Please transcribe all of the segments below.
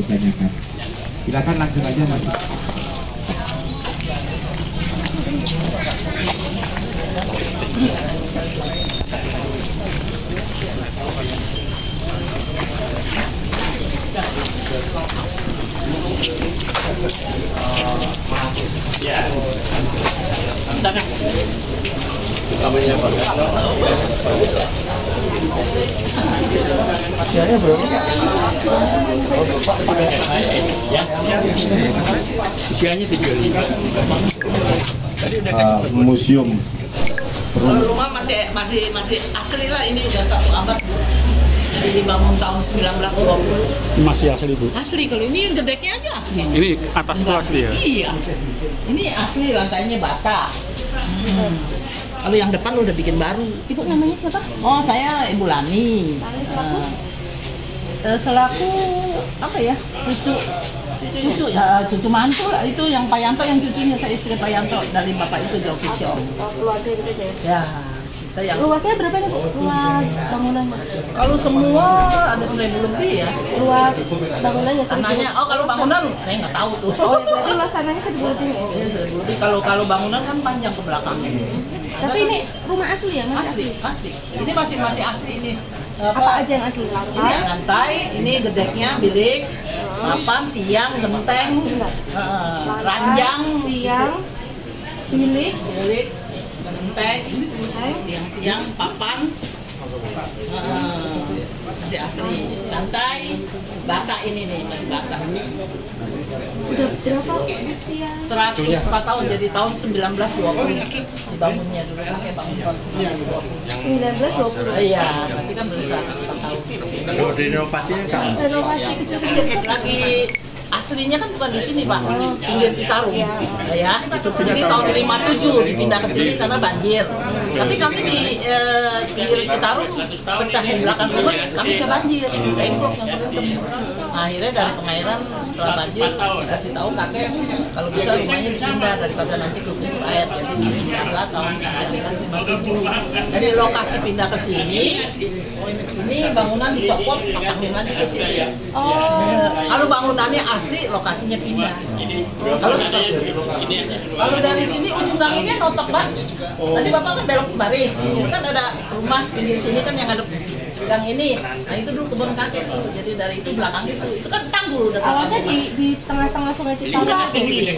ditanyakan. Silakan langsung aja Mas. Ya. Namanya apa? Usianya berapa? Ya. Usianya 75. Tadi udah kasih Museum. Kalau rumah masih asli lah, ini udah 1 abad. Jadi dibangun tahun 1920. Masih asli Bu? Asli, kalau ini gedeknya aja asli. Ini atas itu asli ya? Iya. Ini asli, lantainya bata. Kalau yang depan udah bikin baru. Ibu namanya siapa? Oh, saya Ibu Lani. Selaku apa ya? Cucu ya, cucu mantu lah. Itu yang Pak Yanto, yang cucunya saya istri Pak Yanto dari bapak itu jauh Kisio. Keluarga gitu ya? Ya, kita yang Luasnya berapa nih Bu? Luas bangunannya? kalau semua ada 1.000 lebih ya. Luas bangunannya? Tanahnya, oh kalau bangunan saya nggak tahu tuh. Oh ya, berarti luas tanahnya 1.000 lebih ya? Iya, 1.000 lebih. Kalau bangunan kan panjang ke belakang. Tapi ini rumah asli ya? Masih asli. Ini masih asli ini. Apa aja yang asli? Ini lantai, ini gedeknya, bilik, papan, tiang, genteng, ranjang, tiang, bilik, genteng, tiang, papan, masih asli. Lantai, bata ini nih, masih bata. Udah berapa usia? 104 tahun, jadi tahun 1920 dibangunnya dulu, pakai bangun tahun 1920. 1920. Iya, berarti kan baru 104 tahun. Kalau direnovasinya kan? Renovasi kecil-kecil. Lagi aslinya kan bukan di sini Pak, pinggir Citarum, ya. Jadi tahun 57 dipindah ke sini karena banjir. Tapi kami di pinggir Citarum pecahin belakang rumah, kami ke banjir, tembok yang berendam. Akhirnya dari pengairan setelah banjir dikasih tahu kakek kalau bisa rumahnya dipindah daripada nanti gugus air. Jadi dipindahlah tahun 1957. Dari lokasi pindah ke sini, ini bangunan dicopot, pasangin lagi ke sini. Kalau bangunannya asli, lokasinya pindah. Kalau dari sini ujung gangnya notok Pak. Tadi Bapak kan belok ke Bari, itu kan ada rumah di sini kan yang ada gang ini. Nah itu dulu kebun kakek tuh. Jadi dari itu belakang itu kan tanggul. Awalnya di tengah-tengah sungai Citarum. Oh pinggir.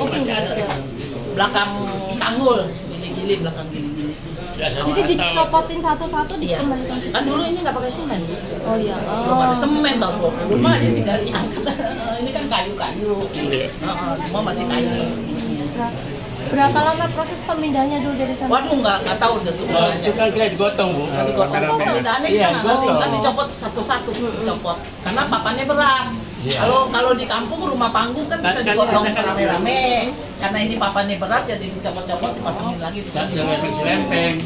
Belakang tanggul, gili-gili belakang gili-gili. Jadi dicopotin satu-satu dikembalikan. Kan dulu ini nggak pakai semen. Oh iya. Belum ada semen tahun 20 mah aja tinggal diangkat. Ini kan kayu-kayu. Semua masih kayu. Berapa lama proses pemindahannya dulu dari sana? Waduh, nggak tahu udah tuh. itu kan kita digotong Bu. Digotong pemindahannya kita nggak ngerti. Kan dicopot satu-satu, dicopot. Karena papannya berat. Kalau di kampung rumah panggung kan bisa digotong rame-rame. Karena ini papannya berat jadi dicopot-copot dipasangin lagi di sini. Selempeng.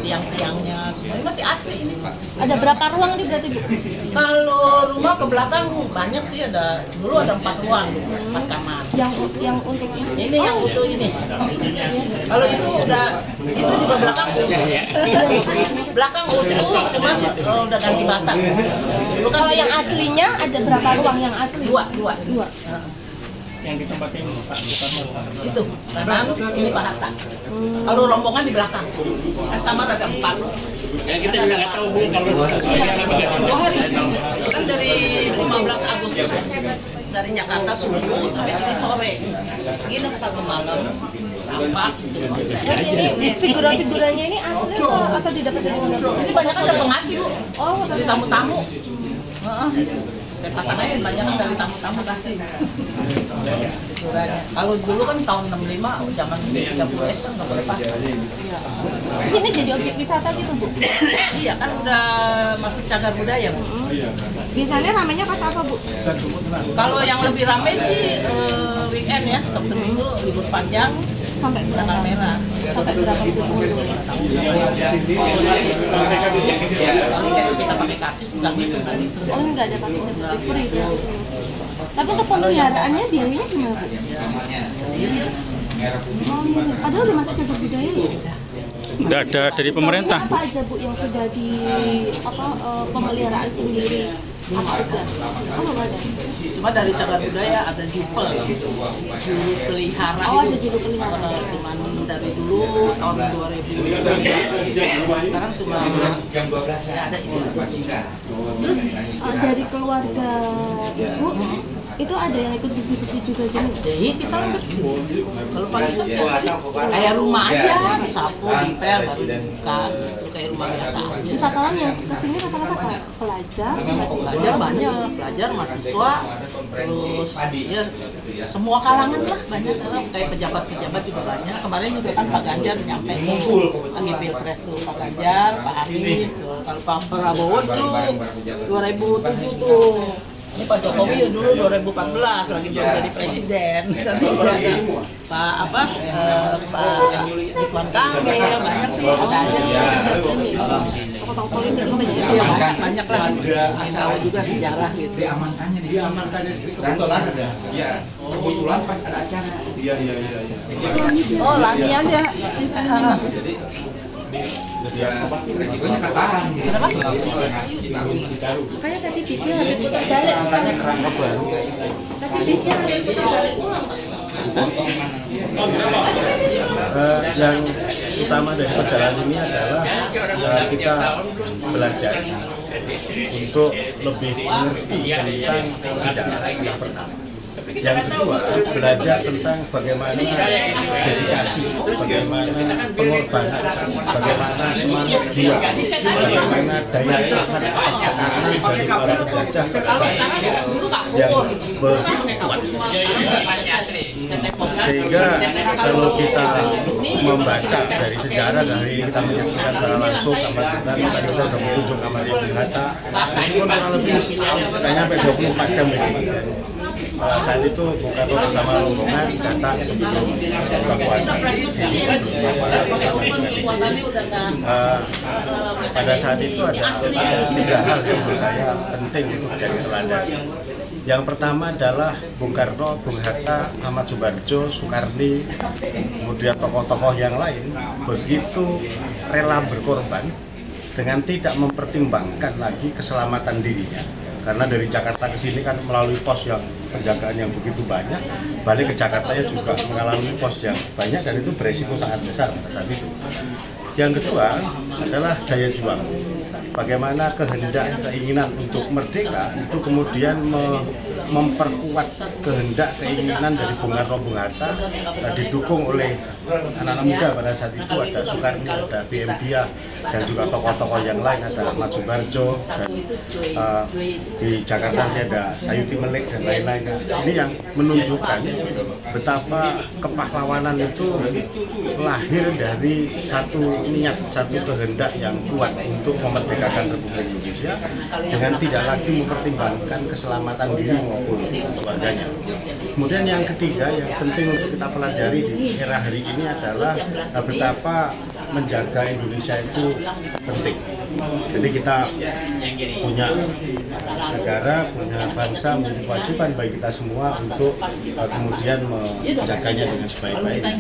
Tiang-tiangnya semuanya masih asli ini. Ada berapa ruang nih berarti Bu? Kalau rumah ke belakang banyak sih, ada dulu ada 4 ruang, 4 kamar. Yang untuk Ini yang utuh ini. Kalau itu udah itu juga belakang belakang utuh, cuman udah ganti bata. Dulu kan kalau yang aslinya ada berapa ruang yang asli? Dua. Yang ditempatin Pak Soekarno. Itu kanan, ini Pak Hatta. Kalau rombongan di belakang. Kan kamar ada 4. Ya kita juga nggak tahu Bu kalau Kan dari 15 Agustus dari Jakarta subuh sampai sini sore. Nginep 1 malam. Tampak gitu konsep. Terus ini figura-figuranya ini asli atau didapat dari mana? Ini banyak kan ada pengasih Bu. Oh, Dari tamu-tamu. Saya pasang aja banyak kan dari tamu-tamu kasih. Figuranya. Kalau dulu kan tahun 65 zaman 30S kan nggak boleh pasang. ini jadi objek wisata gitu Bu? Iya kan udah masuk cagar budaya Bu. Biasanya ramainya pas apa Bu? Kalau yang lebih ramai sih weekend ya, Sabtu Minggu libur panjang Sampai berapa? tanggal merah. Sampai berapa pengunjung? Soalnya kayak kita pakai karcis bisa gitu kan. Oh enggak ada pakai sertifikat free itu. Tapi untuk pemeliharaannya biayanya gimana Bu? Oh iya, padahal udah masuk cagar budaya ya? Nggak ada dari pemerintah. Apa aja Bu yang sudah di pemeliharaan sendiri? Belum ada. Oh, belum ada. Cuma dari cagar budaya ada jupel, juru pelihara Oh, itu. ada juru pelihara. Cuman dari dulu tahun 2000. Sekarang cuma ya ada itu aja sih. Terus dari keluarga ibu itu ada yang ikut bersih-bersih juga gitu? Jadi kita bersih. Kalau pagi kan kayak rumah aja, disapu, dipel, baru dibuka. Itu kayak rumah biasa aja. Wisatawan yang kesini rata-rata pelajar, Pelajar banyak, pelajar, mahasiswa, terus ya semua kalangan lah banyak, kayak pejabat-pejabat juga banyak. Kemarin juga kan Pak Ganjar nyampe lagi pilpres tuh, Pak Ganjar, Pak Anies tuh. Kalau Pak Prabowo tuh 2007 tuh. Ini Pak Jokowi ya dulu 2014 lagi belum jadi presiden. Pak Ridwan Kamil banyak sih, ada aja sih. tokoh politik Iya banyak lah. Ingin tahu juga sejarah gitu. Diamankannya kebetulan ada. Iya. Kebetulan pas ada acara. Iya. Oh latihannya. Ya, resikonya katahan. Kenapa? makanya tadi bisnya habis putar balik tadi bisnya habis putar balik yang utama dari perjalanan ini adalah kita belajar untuk lebih mengerti tentang sejarah yang pertama. Yang kedua, belajar tentang bagaimana dedikasi, bagaimana pengorbanan, bagaimana semangat juang, bagaimana daya tahan atas tekanan dari para penjajah pada saat itu yang begitu kuat. Sehingga kalau kita membaca dari sejarah, dari kita menyaksikan secara langsung kamar kita sudah berkunjung kamar yang Hatta, meskipun kurang lebih kayaknya sampai 24 jam di sini. Saat itu Bung Karno bersama rombongan datang sebelum buka puasa. Pada saat itu ada 3 hal yang menurut saya penting untuk jadi teladan. Yang pertama adalah Bung Karno, Bung Hatta, Ahmad Subarjo, Soekarni, kemudian tokoh-tokoh yang lain begitu rela berkorban dengan tidak mempertimbangkan lagi keselamatan dirinya. Karena dari Jakarta ke sini kan melalui pos yang penjagaan yang begitu banyak, balik ke Jakarta juga mengalami pos yang banyak dan itu beresiko sangat besar pada saat itu. Yang kedua adalah daya juang. Bagaimana kehendak, keinginan untuk merdeka itu kemudian memperkuat kehendak, keinginan dari Bung Karno, Bung Hatta, didukung oleh anak-anak muda pada saat itu, ada Soekarni, ada B.M. Diah, dan juga tokoh-tokoh yang lain, ada Ahmad Subarjo, dan di Jakarta ada Sayuti Melik dan lain-lain. Ini yang menunjukkan betapa kepahlawanan itu lahir dari satu niat, satu kehendak yang kuat untuk memerdekakan Republik Indonesia dengan tidak lagi mempertimbangkan keselamatan diri maupun keluarganya. Kemudian yang ketiga yang penting untuk kita pelajari di era hari ini adalah betapa menjaga Indonesia itu penting. Jadi kita punya negara, punya bangsa, memiliki kewajiban bagi kita semua untuk kemudian menjaganya dengan sebaik-baiknya.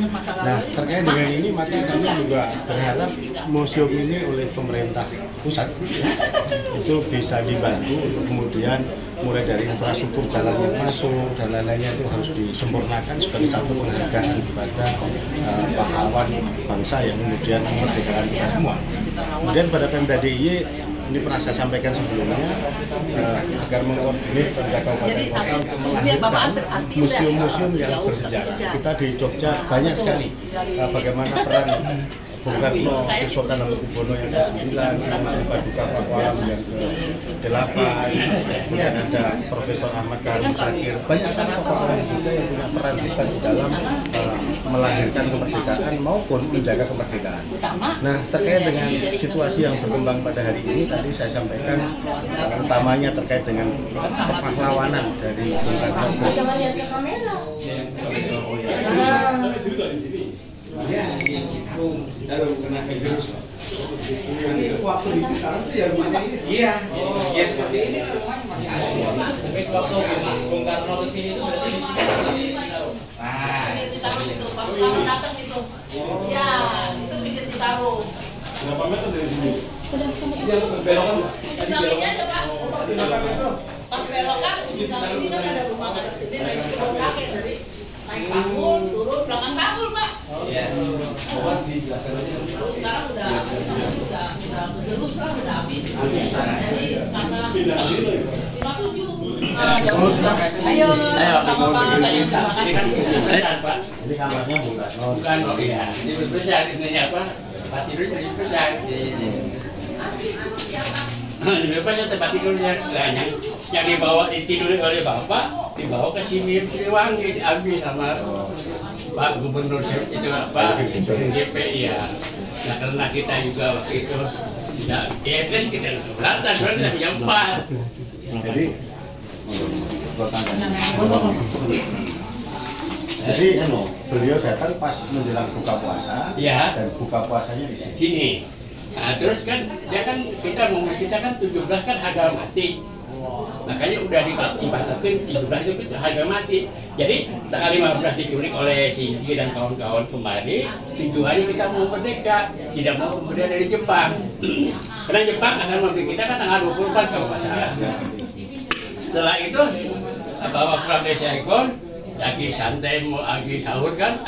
Nah, terkait dengan ini maka kami juga berharap museum ini oleh pemerintah pusat itu bisa dibantu untuk kemudian mulai dari infrastruktur jalan yang masuk dan lain-lainnya itu harus disempurnakan sebagai satu penghargaan kepada pahlawan bangsa yang kemudian memerdekakan kita semua. Kemudian pada Pemda DIY ini pernah saya sampaikan sebelumnya agar mengkoordinir pemerintah kabupaten kota untuk melahirkan museum-museum yang bersejarah. Kita di Jogja banyak sekali bagaimana peran Bung Karno, Sultan Hamengkubuwono yang ke-9, Masih Paduka Pakualam yang ke-8, kemudian ada Profesor Ahmad Karim Sakir. Banyak sekali tokoh-tokoh Jogja yang punya peran hebat di dalam melahirkan kemerdekaan maupun menjaga kemerdekaan. Nah, terkait dengan situasi yang berkembang pada hari ini, tadi saya sampaikan utamanya terkait dengan kepahlawanan dari Bung Karno. Iya, ya seperti ini rumahnya masih ada. Waktu Bung Karno ke sini itu berarti di sini. Nah, itu pas Karno datang itu. Ya, itu pinggir Citarum. Sudah Itu aja Pak. Pas belokan ujung ini kan ada rumah kan di sini naik turun kakek dari naik tanggul turun belakang tanggul Pak. Iya. Lalu sekarang udah terus lah udah habis. Jadi karena 57. Ayo sama-sama saya terima kasih. Ini kamarnya bukan. Bukan, oh iya. Ini besar, ini apa? Tempat tidurnya ini besar. Ini apa tempat tidurnya banyak. Yang dibawa ditiduri oleh bapak, dibawa ke Siliwangi, diambil sama Pak Gubernur itu apa? GP ya. Nah karena kita juga waktu itu tidak terus kita keberatan, kita punya 4. Jadi beliau datang pas menjelang buka puasa, ya. Dan buka puasanya di sini. Gini. Nah terus kan dia kan kita kan 17 kan harga mati. Makanya udah dibatalkan 17 itu harga mati. Jadi tanggal 15 diculik oleh Sigi dan kawan-kawan kembali. Tujuannya kita mau merdeka, tidak mau kemudian dari Jepang. Karena Jepang akan membeli kita kan tanggal 24 kalau nggak salah. Setelah itu bawa pulang dari Saigon, lagi santai mau lagi sahur kan,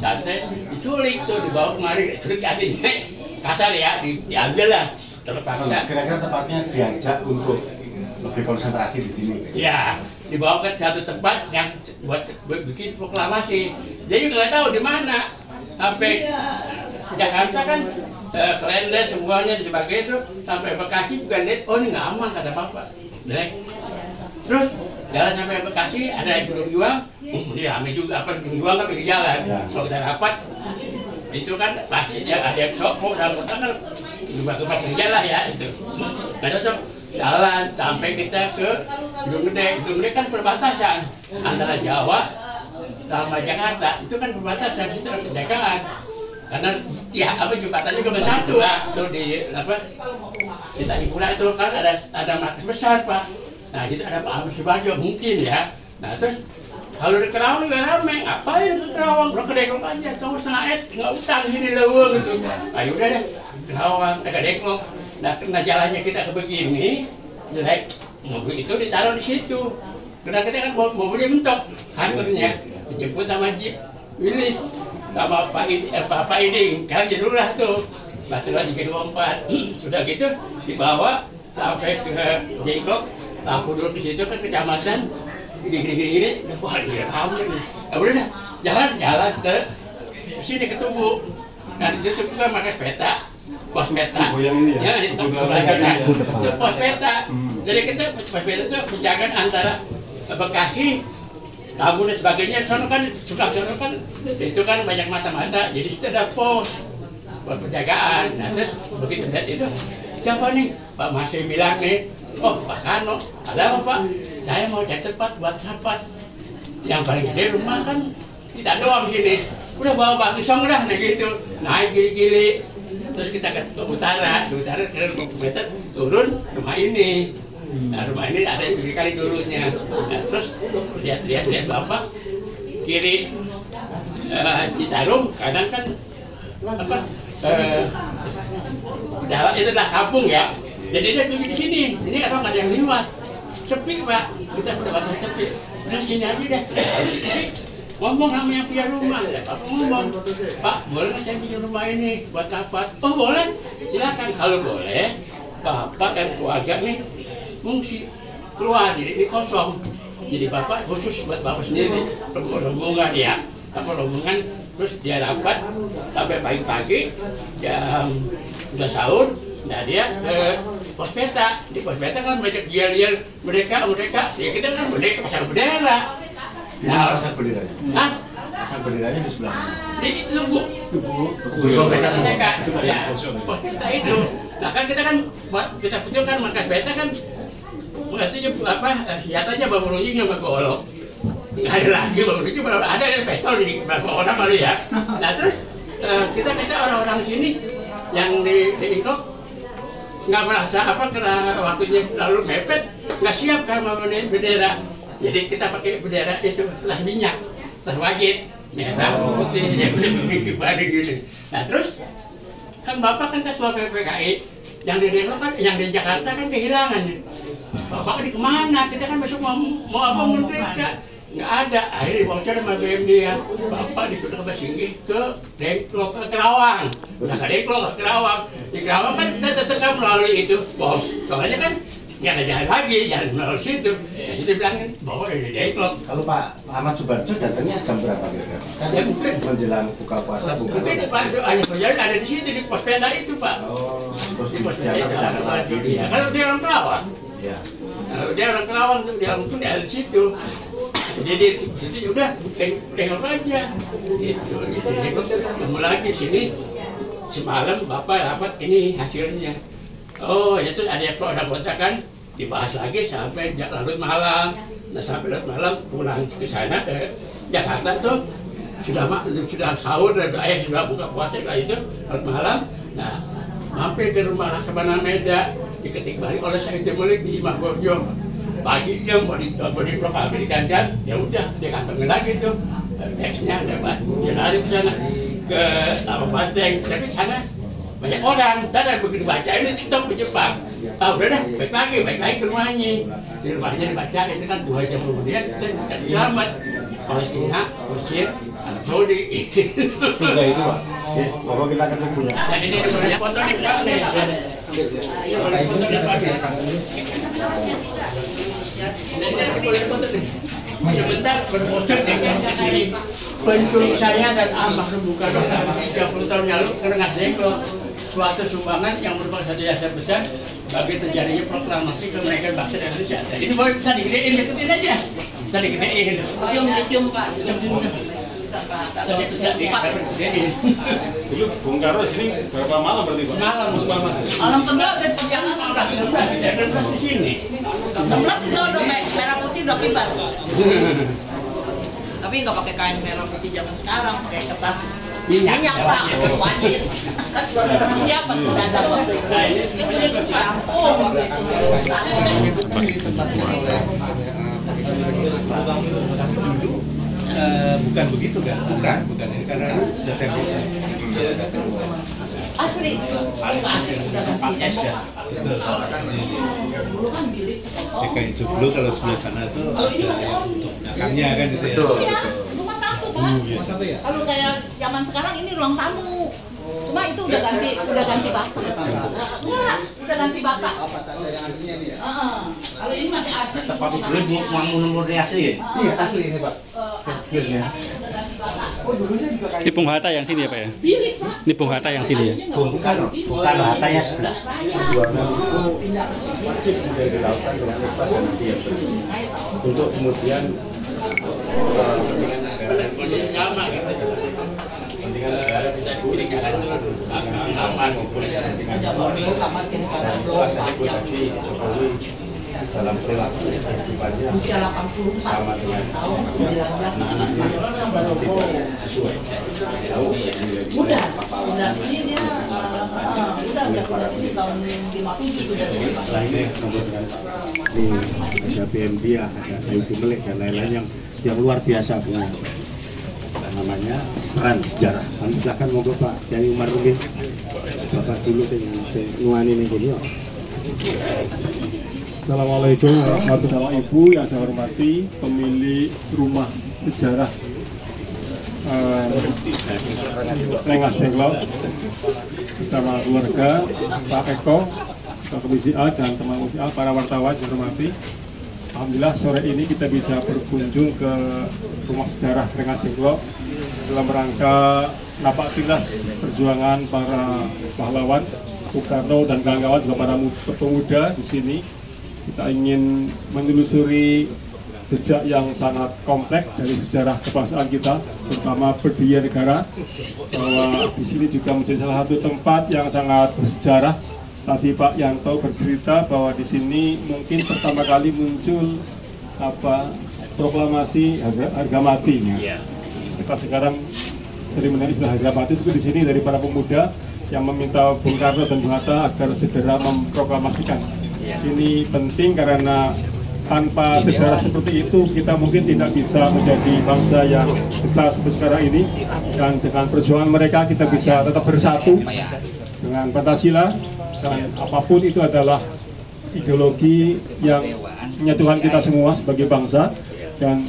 santai diculik tuh dibawa kemari, culik artinya kasar ya, diambil lah terpaksa. Kira-kira tepatnya diajak untuk lebih konsentrasi di sini. Ya, dibawa ke satu tempat yang buat bikin proklamasi. Jadi nggak tahu di mana sampai Jakarta kan Klender semuanya sebagai itu sampai Bekasi juga lihat, oh ini nggak aman kata bapak. Terus jalan sampai Bekasi ada Gedung Juang, ini ramai juga apa Gedung Juang kan di jalan. Kalau kita rapat itu kan pasti ada yang sokok dalam kota kan tempat kerja lah ya itu. Nah cocok jalan sampai kita ke Gedung Gede. Gedung Gede kan perbatasan antara Jawa sama Jakarta. Itu kan perbatasan situ ada penjagaan. Karena ya apa jembatannya cuma satu lah tuh di apa di Tanjung itu kan ada markas besar Pak. Nah itu ada Pak Agus Subagio mungkin ya. Nah terus kalau di Kerawang nggak ramai, ngapain ke Kerawang? Udah kedekok aja, kamu setengah nggak utang sini leweng gitu. Ayo udah deh, Kerawang, kedekok. Nah jalannya kita ke begini, jelek mobil itu ditaruh di situ. Karena kita kan mobilnya mentok, kantornya dijemput sama Jeep Willis sama Pak Iding, kan jadilah tuh. Batu lagi ke 24, sudah gitu dibawa sampai ke Jengkok, lampu duduk di situ kan kecamatan. Gini, wah dia kamu nih. Ya udah dah, jalan ke sini ke Tugu. Nah di situ juga markas peta, pos peta. Ya, itu pos peta. Jadi kita pos peta itu penjagaan antara Bekasi, Tambun dan sebagainya. Sono kan sebelah kan itu kan banyak mata-mata. Jadi situ ada pos penjagaan. Nah terus begitu lihat itu siapa nih? Pak Masih bilang nih. Oh Pak Kano, ada apa Pak? Saya mau cari tempat buat rapat. Yang paling gede rumah kan kita doang sini. Udah bawa Pak Kisong dah, nah gitu. Naik gili-gili. Terus kita ke utara kira 20 meter turun rumah ini. Nah rumah ini ada yang kali turunnya. Nah terus lihat Bapak kiri Citarum, kanan kan apa? Dalam itu adalah kampung ya. Jadi dia tunjuk di sini orang ada yang lewat, sepi Pak, kita udah batang sepi. Udah sini aja deh, ngomong sama yang punya rumah, Pak ngomong, Pak boleh nggak saya punya rumah ini buat rapat? Oh boleh, silakan. Kalau boleh, Bapak dan keluarga nih fungsi keluar, jadi ini kosong. Jadi Bapak khusus buat Bapak sendiri, rombongan ya, rombongan terus dia rapat sampai pagi-pagi, jam udah sahur. Nah dia ke pos peta, di pos peta kan banyak liar mereka, ya kita kan pasang bendera. Nah, pasang benderanya? Hah? Pasang benderanya di sebelah mana? Di Tugu. Ya, pos peta itu. Nah kan kita kan, kita putuskan markas peta kan, berarti apa, senjatanya bawa runcing sama golok. Nggak ada lagi bawa runcing, ada kan pistol di beberapa orang kali ya. Nah terus kita orang-orang sini yang di Ingkok nggak merasa apa karena waktunya terlalu mepet, nggak siap kan sama bendera. Jadi kita pakai bendera itu lah minyak, lah wajib merah putih yang udah gini. Nah terus kan Bapak kan ketua PPKI, yang di Depok kan, yang di Jakarta kan kehilangan. Bapak ini kemana? Kita kan besok mau apa menderita? Nggak ada. Akhirnya bocor sama BM dia. Bapak disuruh ke Singgih ke Dengklok ke Kerawang. Nah ke Dengklok ke Kerawang. Di Kerawang kan kita tetap melalui itu, bos. Soalnya kan nggak ada jalan lagi, jalan melalui situ. Saya bilang bawa dari Dengklok. Kalau Pak Ahmad Subarjo datangnya jam berapa kira-kira? Kan Ya mungkin. menjelang buka puasa, Bung Mungkin Karno. Pak hanya berjalan ada di situ di pos peda itu Pak. Oh, terus Di pos peda diantar ke sana lagi. ya. Kalau dia orang Kerawang. Ya. Nah, dia orang Kerawang tuh dia mungkin ada di situ. Jadi di situ udah tengok aja. Gitu. Jadi ketemu lagi sini semalam Bapak dapat ini hasilnya. Oh itu ada kontrakan dibahas lagi sampai larut malam. Nah sampai larut malam pulang ke sana ke Jakarta tuh sudah sahur dan ayah sudah buka puasa itu larut malam. Nah mampir ke rumah Laksamana Meda diketik balik oleh Said Mulik di Mahbojo. Paginya mau diproklamasikan kan, ya udah dia kantongin lagi tuh teksnya dapat dia lari ke sana ke Taman Banteng, tapi sana banyak orang. Tadi begitu baca ini stop di Jepang. Udah dah, baik lagi ke rumahnya. Di rumahnya dibaca itu kan 2 jam kemudian dan bisa selamat. Palestina, Mesir, Arab Saudi. 3 itu Pak. Oke, Bapak kita akan tunggu ya. Dan ini banyak foto nih, Pak. Sebentar berposter di penculik saya dan almarhum Bung Karno 30 tahun lalu kena Dengklok suatu sumbangan yang merupakan satu jasa besar bagi terjadinya proklamasi kemerdekaan bangsa Indonesia. Dan ini boleh bisa digedein, ikutin aja. Bisa digedein. Cium Pak. Tadi bisa digedein. Dulu Bung Karno sini berapa malam berarti Pak? Malam Malam kedua dan perjalanan Pak. 16 di sini. 16 itu udah merah putih udah kibar. Tapi nggak pakai kain merah putih zaman sekarang, pakai kertas minyak Pak, wajib. Siapa tuh ada waktu itu? Campur waktu itu. Bukan begitu kan? Bukan ini karena sudah template. Asli, asli udah ganti tembok. Betul. Dulu kan bilik sepotong. DKI Joglo kalau sebelah sana tuh ada yang untuk belakangnya kan itu ya. Iya, rumah satu Pak. Kalau kayak zaman sekarang ini ruang tamu. Cuma itu udah ganti bata. Enggak, udah ganti bata. Yang aslinya nih ya? Kalau ini masih asli. Tapi dulu murni asli ya? Iya asli ini Pak. Asli, tapi udah ganti bata. Oh dulunya juga kayak Ini Bung Hatta yang sini ya Pak ya? Bilik Pak. Ini Bung Hatta yang sini ya? Bukan Hattanya sebelah. Perjuangan itu wajib menjadi dilakukan dengan ikhlas dan hati yang bersih. Untuk kemudian kepentingan negara bisa diberikan aman maupun kepentingan kuasa ibu tadi Jokowi dalam perilaku kehidupannya sama dengan anak-anaknya tidak sesuai jauh Udah sini dia udah sini tahun 57 udah sini Pak. Nah ini nomor dengan ada BMD, ada Said Mulik dan lain-lain yang luar biasa punya namanya peran sejarah. Silakan monggo Pak Kiai Umar mungkin Bapak dulu dengan nuani ini gini. Assalamualaikum warahmatullahi wabarakatuh. Ibu yang saya hormati, pemilik rumah sejarah Rengas Dengklok bersama keluarga Pak Eko, Pak Komisi A dan teman Komisi A, para wartawan yang hormati. Alhamdulillah sore ini kita bisa berkunjung ke rumah sejarah Rengas Dengklok dalam rangka napak tilas perjuangan para pahlawan Bung Karno dan kawan-kawan juga para pemuda di sini. Kita ingin menelusuri jejak yang sangat kompleks dari sejarah kebangsaan kita, terutama berdirinya negara, bahwa di sini juga menjadi salah satu tempat yang sangat bersejarah. Tadi Pak Yanto bercerita bahwa di sini mungkin pertama kali muncul proklamasi harga mati. Kita sekarang seremoni sudah harga mati itu di sini dari para pemuda yang meminta Bung Karno dan Bung Hatta agar segera memproklamasikan. Ini penting karena tanpa sejarah seperti itu kita mungkin tidak bisa menjadi bangsa yang besar seperti sekarang ini, dan dengan perjuangan mereka kita bisa tetap bersatu dengan Pancasila, dan apapun itu adalah ideologi yang menyatukan kita semua sebagai bangsa, dan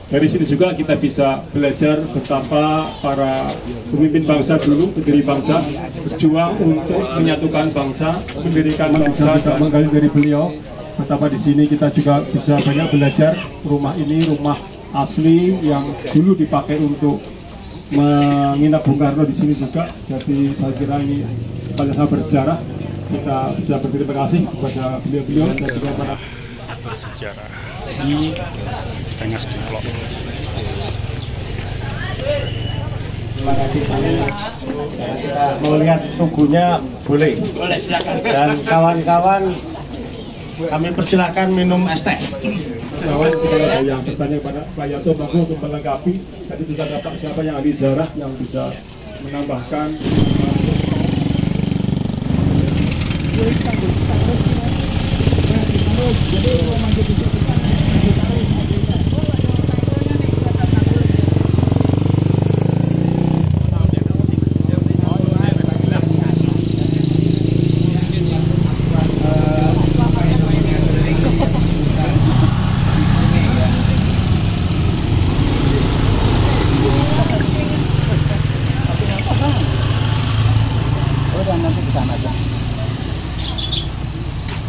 dari sini juga kita bisa belajar betapa para pemimpin bangsa dulu, pendiri bangsa, berjuang untuk menyatukan bangsa, mendirikan bangsa, dan menggali dari beliau. Betapa di sini kita juga bisa banyak belajar. Rumah ini rumah asli yang dulu dipakai untuk menginap Bung Karno di sini juga. Jadi saya kira ini pada saat bersejarah kita bisa berterima kasih kepada beliau-beliau dan juga para bersejarah di Rengas Dengklok. Terima kasih Pak. Kita mau lihat tugunya boleh. Boleh, silakan. Dan kawan-kawan kami persilakan minum es teh. Kawan kita ada yang bertanya kepada Pak Yanto Bagus untuk melengkapi. Tadi juga dapat siapa yang ahli sejarah yang bisa menambahkan.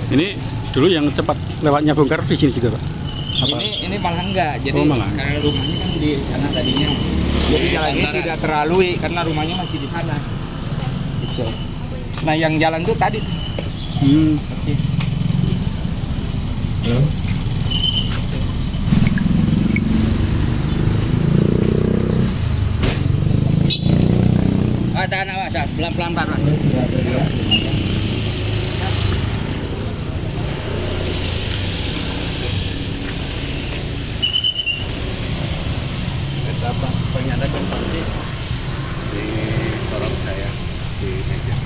Ini dulu yang tempat lewatnya Bung Karno di sini juga, Pak? Apa? Ini malah enggak, jadi malah. karena rumahnya kan di sana tadinya, jadi jalannya tidak terlalui karena rumahnya masih di sana. Gitu. Nah yang jalan tuh tadi. Tahan awas, pelan-pelan Pak. Apa pengadakan pasti di tolong saya di meja.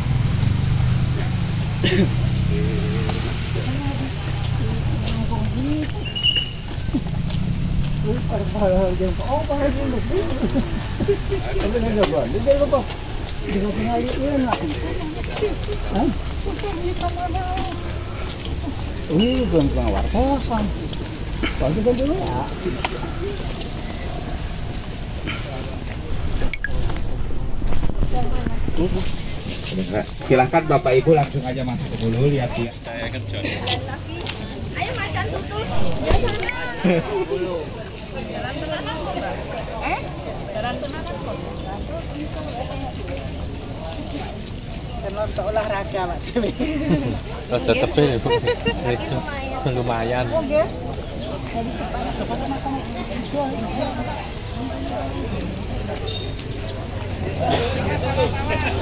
Ini belum keluar kosong. Soalnya dulu ya. Silahkan Bapak Ibu langsung aja masuk ke dulu lihat dia. Ayo makan tutus. Jalan tenaga kok. Karena untuk olahraga Pak Dewi. Tetep ya, Bu. Itu lumayan. Oke. Jadi